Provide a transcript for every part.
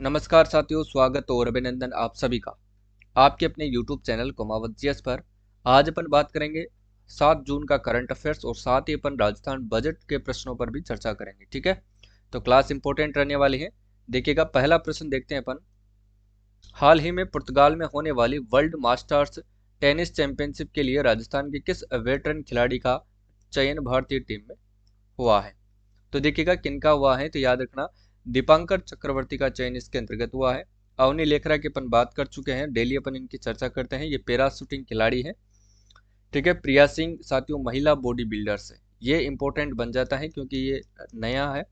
नमस्कार साथियों, स्वागत और अभिनंदन आप सभी का आपके अपने YouTube चैनल कुमावत जीएस पर। आज अपन बात करेंगे 7 जून का करंट अफेयर्स और साथ ही अपन राजस्थान बजट के प्रश्नों पर भी चर्चा करेंगे। ठीक है, तो क्लास इंपॉर्टेंट रहने वाली है। देखिएगा, पहला प्रश्न देखते हैं अपन। हाल ही में पुर्तगाल में होने वाली वर्ल्ड मास्टर्स टेनिस चैंपियनशिप के लिए राजस्थान के किस वेटरन खिलाड़ी का चयन भारतीय टीम में हुआ है? तो देखिएगा, किनका हुआ है, तो याद रखना दीपांकर चक्रवर्ती का चयन इसके अंतर्गत हुआ है। अवनी लेखरा की अपन बात कर चुके हैं, डेली अपन इनकी चर्चा करते हैं। ये पैरा शूटिंग खिलाड़ी है। ठीक है, प्रिया सिंह साथियों महिला बॉडी बिल्डर से, ये इंपॉर्टेंट बन जाता है क्योंकि ये नया है।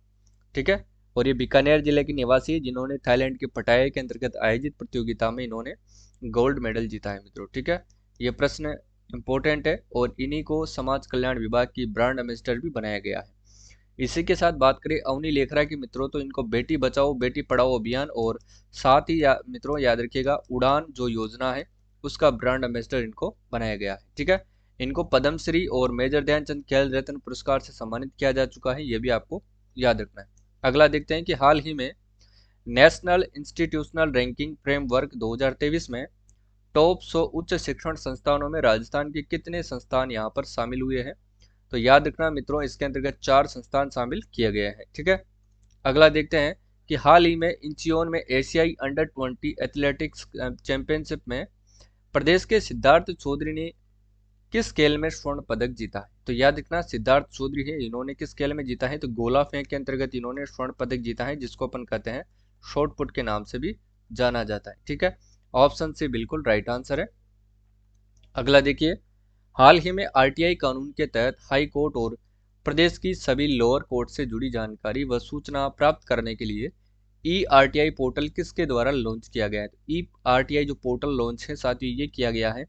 ठीक है, और ये बीकानेर जिले की निवासी है, जिन्होंने थाईलैंड के पटाया के अंतर्गत आयोजित प्रतियोगिता में इन्होंने गोल्ड मेडल जीता है मित्रों। ठीक है, ये प्रश्न इंपॉर्टेंट है और इन्हीं को समाज कल्याण विभाग की ब्रांड एम्बेसडर भी बनाया गया है। इसी के साथ बात करें अवनी लेखरा की मित्रों, तो इनको बेटी बचाओ बेटी पढ़ाओ अभियान और साथ ही मित्रों याद रखिएगा उड़ान जो योजना है उसका ब्रांड एम्बेसडर इनको बनाया गया है। ठीक है, इनको पद्मश्री और मेजर ध्यानचंद खेल रत्न पुरस्कार से सम्मानित किया जा चुका है, ये भी आपको याद रखना है। अगला देखते हैं कि हाल ही में नेशनल इंस्टीट्यूशनल रैंकिंग फ्रेमवर्क 2023 में टॉप 100 उच्च शिक्षण संस्थानों में राजस्थान के कितने संस्थान यहाँ पर शामिल हुए हैं? तो याद रखना मित्रों, इसके अंतर्गत 4 संस्थान शामिल किए गए हैं। ठीक है, अगला देखते हैं कि हाल ही में इंचियोन में एशियाई अंडर 20 एथलेटिक्स चैंपियनशिप में प्रदेश के सिद्धार्थ चौधरी ने किस खेल में स्वर्ण पदक जीता है? तो याद रखना सिद्धार्थ चौधरी है, इन्होंने किस खेल में जीता है? तो गोला फेंक के अंतर्गत इन्होंने स्वर्ण पदक जीता है, जिसको अपन कहते हैं शॉर्ट पुट के नाम से भी जाना जाता है। ठीक है, ऑप्शन सी बिल्कुल राइट आंसर है। अगला देखिए, हाल ही में आरटीआई कानून के तहत हाई कोर्ट और प्रदेश की सभी लोअर कोर्ट से जुड़ी जानकारी व सूचना प्राप्त करने के लिए ई आरटीआई पोर्टल किसके द्वारा लॉन्च किया गया है? ई आरटीआई जो पोर्टल लॉन्च है साथियों, ये किया गया है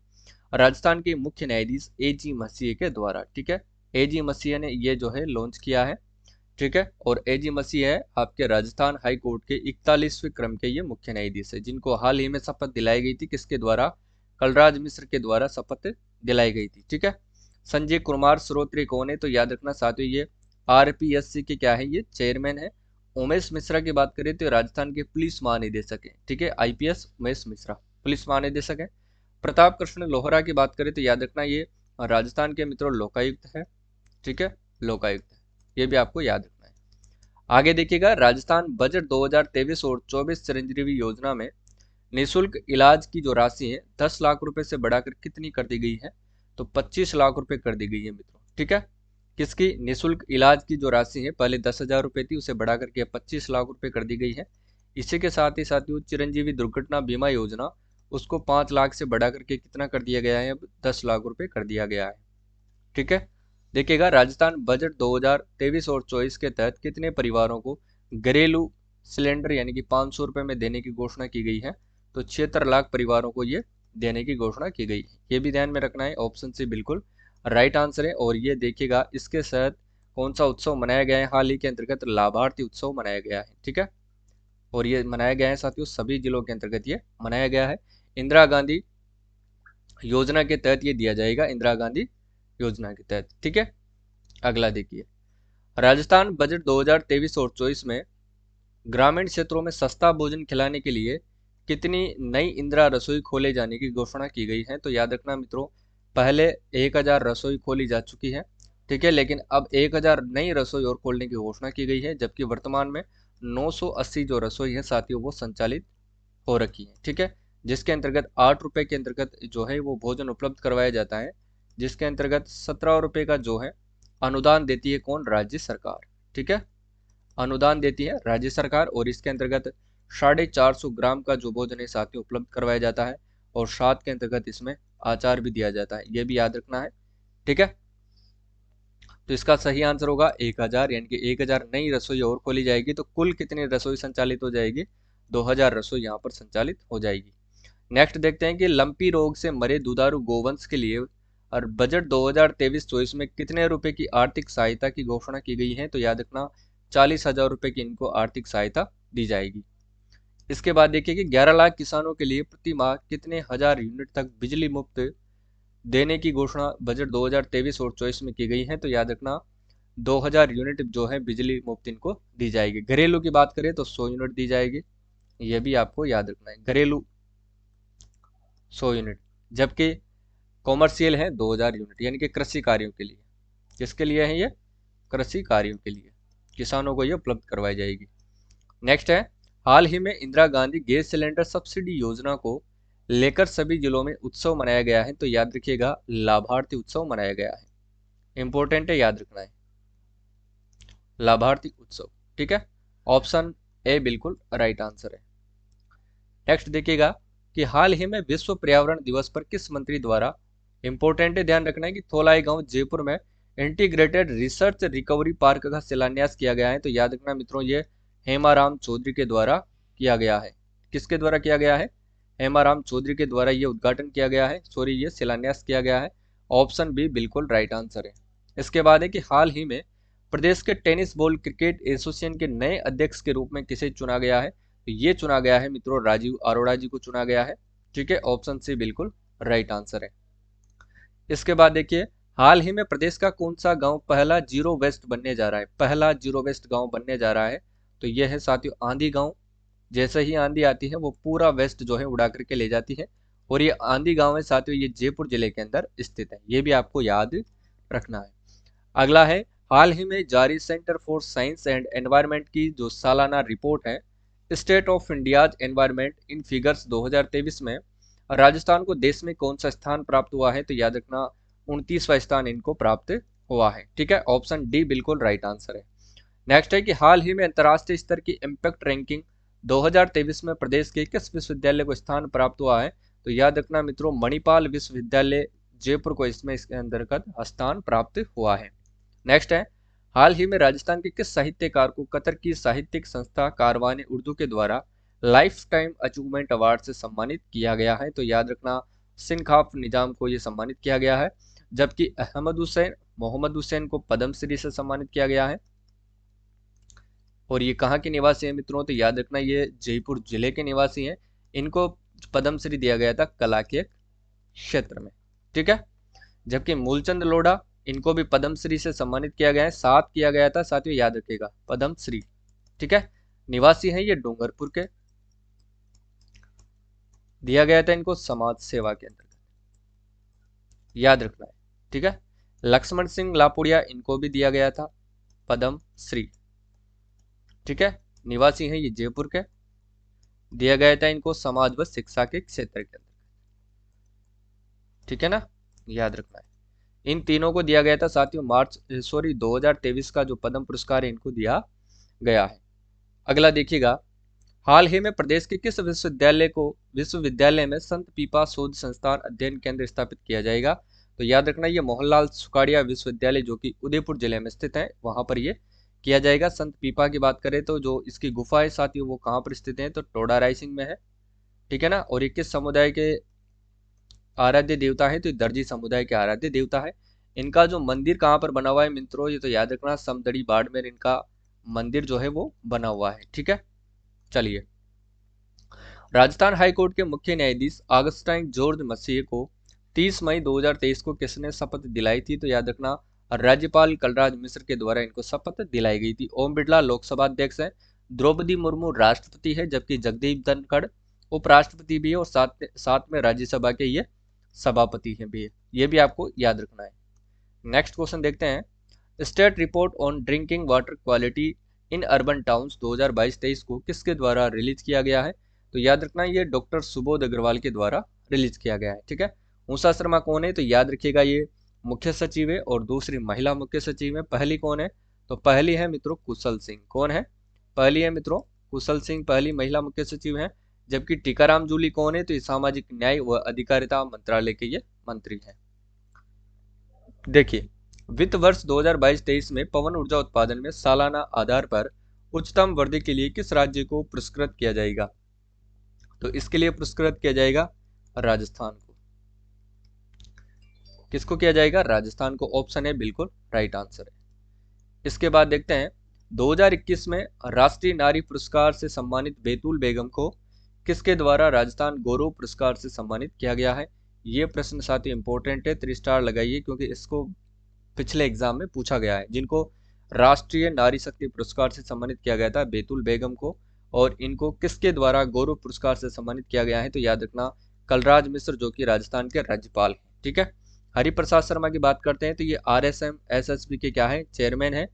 राजस्थान के मुख्य न्यायाधीश एजी मसीह के द्वारा। ठीक है, एजी मसीह ने ये जो है लॉन्च किया है। ठीक है, और एजी मसीह है आपके राजस्थान हाई कोर्ट के 41वें क्रम के ये मुख्य न्यायाधीश है, जिनको हाल ही में शपथ दिलाई गई थी। किसके द्वारा? कलराज मिश्र के द्वारा शपथ दिलाई गई थी। ठीक है, संजय कुमार श्रोत्री कौन है? तो याद रखना साथियों, ये आरपीएससी के क्या है, ये चेयरमैन है। उमेश मिश्रा की बात करें तो राजस्थान के पुलिस महानिदेशक है। ठीक है, आईपीएस उमेश मिश्रा पुलिस महानिदेशक है। प्रताप कृष्ण लोहरा की बात करें तो याद रखना ये राजस्थान के मित्रों लोकायुक्त है। ठीक है, लोकायुक्त है, ये भी आपको याद रखना है। आगे देखिएगा, राजस्थान बजट 2023 और 24 चिरंजीवी योजना में निःशुल्क इलाज की जो राशि है 10 लाख रुपए से बढ़ाकर कितनी कर दी गई है? तो 25 लाख रुपए कर दी गई है मित्रों। ठीक है, किसकी निःशुल्क इलाज की जो राशि है पहले 10,000 रुपए थी, उसे बढ़ाकर के 25 लाख रुपए कर दी गई है। इसी के साथ ही साथियों चिरंजीवी दुर्घटना बीमा योजना उसको 5 लाख से बढ़ा करके कितना कर दिया गया है? अब 10 लाख रुपए कर दिया गया है। ठीक है, देखिएगा, राजस्थान बजट 2023 और 24 के तहत कितने परिवारों को घरेलू सिलेंडर यानी कि 500 रुपए में देने की घोषणा की गई है? तो 76 लाख परिवारों को ये देने की घोषणा की गई है। ये भी ध्यान में रखना है, ऑप्शन सी बिल्कुल राइट आंसर है। और ये देखिएगा, इसके तहत कौन सा उत्सव मनाया गया है? हाल ही के अंतर्गत लाभार्थी उत्सव मनाया गया है। ठीक है, और ये मनाया गया है साथियों सभी जिलों के अंतर्गत ये मनाया गया है। इंदिरा गांधी योजना के तहत ये दिया जाएगा, इंदिरा गांधी योजना के तहत। ठीक है, अगला देखिए, राजस्थान बजट 2023 और 24 में ग्रामीण क्षेत्रों में सस्ता भोजन खिलाने के लिए कितनी नई इंदिरा रसोई खोले जाने की घोषणा की गई है? तो याद रखना मित्रों, पहले 1000 रसोई खोली जा चुकी है। ठीक है, लेकिन अब 1000 नई रसोई और खोलने की घोषणा की गई है, जबकि वर्तमान में 980 जो रसोई है साथियों वो संचालित हो रखी है। ठीक है, जिसके अंतर्गत 8 रुपए के अंतर्गत जो है वो भोजन उपलब्ध करवाया जाता है, जिसके अंतर्गत 17 रुपए का जो है अनुदान देती है कौन? राज्य सरकार। ठीक है, अनुदान देती है राज्य सरकार, और इसके अंतर्गत 450 ग्राम का जो भोजन है साथियों उपलब्ध करवाया जाता है, और 7 के अंतर्गत इसमें आचार भी दिया जाता है, ये भी याद रखना है। ठीक है, तो इसका सही आंसर होगा 1000, यानी कि 1000 नई रसोई और खोली जाएगी, तो कुल कितनी रसोई संचालित हो जाएगी? 2000 रसोई यहाँ पर संचालित हो जाएगी। नेक्स्ट देखते हैं कि लंपी रोग से मरे दुधारू गोवंश के लिए और बजट 2023-24 में कितने रुपए की आर्थिक सहायता की घोषणा की गई है? तो याद रखना 40,000 रुपए की इनको आर्थिक सहायता दी जाएगी। इसके बाद देखिए कि 11 लाख किसानों के लिए प्रति माह कितने हजार यूनिट तक बिजली मुफ्त देने की घोषणा बजट 2023 और 24 में की गई है? तो याद रखना 2000 यूनिट जो है बिजली मुफ्त इनको दी जाएगी। घरेलू की बात करें तो 100 यूनिट दी जाएगी। ये भी आपको याद रखना है, घरेलू 100 यूनिट, जबकि कॉमर्शियल है 2000 यूनिट, यानी कि कृषि कार्यों के लिए। किसके लिए है ये? कृषि कार्यों के लिए किसानों को ये उपलब्ध करवाई जाएगी। नेक्स्ट है, हाल ही में Indira Gandhi gas cylinder subsidy योजना को लेकर सभी जिलों में उत्सव मनाया गया है, तो याद रखिएगा लाभार्थी उत्सव मनाया गया है। इंपॉर्टेंट है, याद रखना है, लाभार्थी उत्सव। ठीक है, ऑप्शन ए बिल्कुल राइट आंसर है। नेक्स्ट देखिएगा कि हाल ही में विश्व पर्यावरण दिवस पर किस मंत्री द्वारा, इंपॉर्टेंट है ध्यान रखना है, कि थोलाई गांव जयपुर में इंटीग्रेटेड रिसर्च रिकवरी पार्क का शिलान्यास किया गया है, तो याद रखना मित्रों ये हेमाराम चौधरी के द्वारा किया गया है। किसके द्वारा किया गया है? हेमाराम चौधरी के द्वारा ये उद्घाटन किया गया है, सॉरी ये शिलान्यास किया गया है। ऑप्शन बी बिल्कुल राइट आंसर है। इसके बाद है कि हाल ही में प्रदेश के टेनिस बॉल क्रिकेट एसोसिएशन के नए अध्यक्ष के रूप में किसे चुना गया है? तो ये चुना गया है मित्रों राजीव अरोड़ा जी को चुना गया है। ठीक है, ऑप्शन सी बिल्कुल राइट आंसर है। इसके बाद देखिए, हाल ही में प्रदेश का कौन सा गांव पहला जीरो वेस्ट बनने जा रहा है? पहला जीरो वेस्ट गांव बनने जा रहा है, तो यह है साथियों आंधी गांव। जैसे ही आंधी आती है वो पूरा वेस्ट जो है उड़ा करके ले जाती है, और ये आंधी गांव है साथियों, ये जयपुर जिले के अंदर स्थित है, ये भी आपको याद रखना है। अगला है, हाल ही में जारी centre for science and environment की जो सालाना रिपोर्ट है state of India's environment in figures 2023 में राजस्थान को देश में कौन सा स्थान प्राप्त हुआ है? तो याद रखना 29वां स्थान इनको प्राप्त हुआ है। ठीक है, ऑप्शन डी बिल्कुल राइट आंसर है। नेक्स्ट है कि हाल ही में अंतर्राष्ट्रीय स्तर की इम्पैक्ट रैंकिंग 2023 में प्रदेश के किस विश्वविद्यालय को स्थान प्राप्त हुआ है? तो याद रखना मित्रों मणिपाल विश्वविद्यालय जयपुर को इसमें इसके अंतर्गत स्थान प्राप्त हुआ है। नेक्स्ट है, हाल ही में राजस्थान के किस साहित्यकार को कतर की साहित्यिक संस्था कारवान उर्दू के द्वारा लाइफ टाइम अचीवमेंट अवार्ड से सम्मानित किया गया है? तो याद रखना सिनखाफ निजाम को यह सम्मानित किया गया है, जबकि मोहम्मद हुसैन को पद्मश्री से सम्मानित किया गया है। और ये कहाँ के निवासी है मित्रों? तो याद रखना ये जयपुर जिले के निवासी हैं, इनको पद्मश्री दिया गया था कला के क्षेत्र में। ठीक है, जबकि मूलचंद लोढ़ा इनको भी पद्मश्री से सम्मानित किया गया है, 7 किया गया था साथियों, याद रखिएगा पद्मश्री। ठीक है, निवासी हैं ये डूंगरपुर के, दिया गया था इनको समाज सेवा के अंतर्गत, याद रखना है। ठीक है, लक्ष्मण सिंह लापुड़िया इनको भी दिया गया था पद्मश्री। ठीक है, निवासी हैं ये जयपुर के, दिया गया था इनको समाज व शिक्षा के क्षेत्र के अंदर। ठीक है ना, याद रखना है। इन तीनों को दिया गया था साथियों 2023 का जो पद्म पुरस्कार है इनको दिया गया है। अगला देखिएगा, हाल ही में प्रदेश के किस विश्वविद्यालय में संत पीपा शोध संस्थान अध्ययन केंद्र स्थापित किया जाएगा? तो याद रखना ये मोहनलाल सुखाड़िया विश्वविद्यालय जो कि उदयपुर जिले में स्थित है, वहां पर ये किया जाएगा। संत पीपा की बात करें तो जो इसकी गुफा है साथियों वो कहाँ पर स्थित है? तो टोडा रायसिंह में है। ठीक है ना, और ये किस समुदाय के आराध्य देवता है? तो दर्जी समुदाय के आराध्य देवता है। इनका जो मंदिर कहाँ पर बना हुआ है मित्रों? ये तो याद रखना समदड़ी बाड़मेर इनका मंदिर जो है वो बना हुआ है। ठीक है, चलिए, राजस्थान हाईकोर्ट के मुख्य न्यायाधीश ऑगस्टाइन जॉर्ज मसीह को 30 मई 2023 को किसने शपथ दिलाई थी? तो याद रखना राज्यपाल कलराज मिश्र के द्वारा इनको शपथ दिलाई गई थी। ओम बिरला लोकसभा अध्यक्ष है, द्रौपदी मुर्मू राष्ट्रपति है, जबकि जगदीप धनखड़ उपराष्ट्रपति भी है, और साथ में राज्यसभा के ये सभापति हैं भी, ये भी आपको याद रखना है। नेक्स्ट क्वेश्चन देखते हैं, state report on drinking water quality in urban towns 2022-23 को किसके द्वारा रिलीज किया गया है? तो याद रखना ये डॉक्टर सुबोध अग्रवाल के द्वारा रिलीज किया गया है। ठीक है, उषा शर्मा कौन है? तो याद रखिएगा ये मुख्य सचिव है, और दूसरी महिला मुख्य सचिव है। पहली कौन है? तो पहली है मित्रों कुशल सिंह। कौन है? पहली है मित्रों कुशल सिंह, पहली महिला मुख्य सचिव है। जबकि टीकाराम जूली कौन है? तो ये सामाजिक न्याय व अधिकारिता मंत्रालय के ये मंत्री हैं। देखिए, वित्त वर्ष 2022-23 में पवन ऊर्जा उत्पादन में सालाना आधार पर उच्चतम वृद्धि के लिए किस राज्य को पुरस्कृत किया जाएगा? तो इसके लिए पुरस्कृत किया जाएगा राजस्थान को। किसको किया जाएगा? राजस्थान को। ऑप्शन है बिल्कुल राइट आंसर है। इसके बाद देखते हैं, 2021 में राष्ट्रीय नारी पुरस्कार से सम्मानित बैतूल बेगम को किसके द्वारा राजस्थान गौरव पुरस्कार से सम्मानित किया गया है? ये प्रश्न साथ ही इंपॉर्टेंट है, 3 स्टार लगाइए, क्योंकि इसको पिछले एग्जाम में पूछा गया है। जिनको राष्ट्रीय नारी शक्ति पुरस्कार से सम्मानित किया गया था बैतूल बेगम को, और इनको किसके द्वारा गौरव पुरस्कार से सम्मानित किया गया है? तो याद रखना कलराज मिश्र, जो कि राजस्थान के राज्यपाल हैं। ठीक है। हरिप्रसाद शर्मा की बात करते हैं तो ये RSM SSB के क्या है? चेयरमैन है।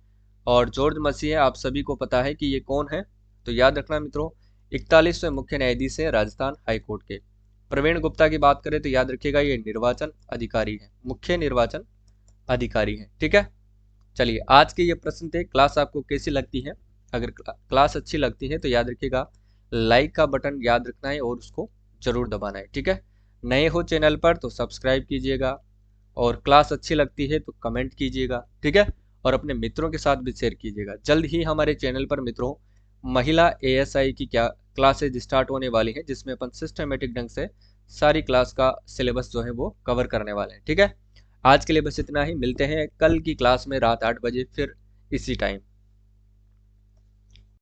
और जॉर्ज मसीह आप सभी को पता है कि ये कौन है? तो याद रखना मित्रों 41वें मुख्य न्यायाधीश है राजस्थान हाईकोर्ट के। प्रवीण गुप्ता की बात करें तो याद रखिएगा ये निर्वाचन अधिकारी है, मुख्य निर्वाचन अधिकारी है। ठीक है। चलिए आज के ये प्रश्न थे। क्लास आपको कैसी लगती है? अगर क्लास अच्छी लगती है तो याद रखिएगा लाइक का बटन याद रखना है और उसको जरूर दबाना है। ठीक है। नए हो चैनल पर तो सब्सक्राइब कीजिएगा और क्लास अच्छी लगती है तो कमेंट कीजिएगा। ठीक है। और अपने मित्रों के साथ भी शेयर कीजिएगा। जल्द ही हमारे चैनल पर मित्रों महिला ASI की क्या क्लासेज स्टार्ट होने वाली है, जिसमें अपन सिस्टमेटिक ढंग से सारी क्लास का सिलेबस जो है वो कवर करने वाले हैं। ठीक है। आज के लिए बस इतना ही। मिलते हैं कल की क्लास में रात 8 बजे फिर इसी टाइम।